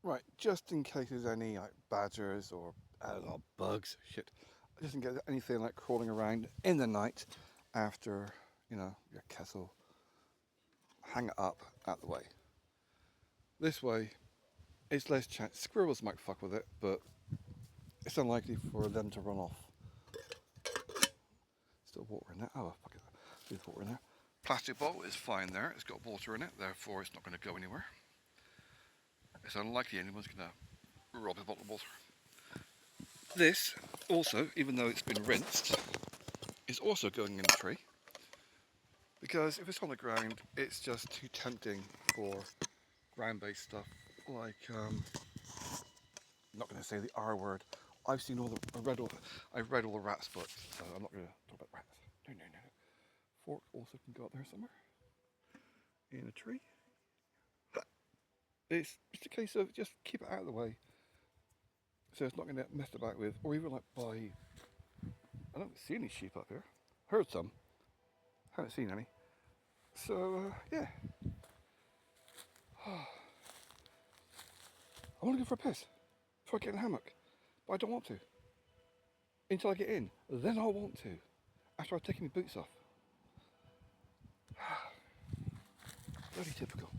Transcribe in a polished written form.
Right, just in case there's any like badgers or bugs, shit. Just in case anything like crawling around in the night after, your kettle, hang it up out the way. This way, it's less chance. Squirrels might fuck with it, but it's unlikely for them to run off. Still water in there. Oh, fuck it. There's water in there. Plastic bottle is fine there. It's got water in it, therefore it's not going to go anywhere. It's unlikely anyone's going to rob a bottle of water. This also, even though it's been rinsed, is also going in the tree. Because if it's on the ground, it's just too tempting for ground-based stuff. Like, I'm not going to say the R word. I've read all the rats books, so I'm not going to talk about rats. No. Fork also can go up there somewhere. In a tree. It's just a case of just keep it out of the way. So it's not going to get messed about with, or even like by. I don't see any sheep up here. Heard some. Haven't seen any. So yeah. I want to go for a piss before I get in the hammock, but I don't want to. Until I get in, then I'll want to. After I've taken my boots off. Bloody typical.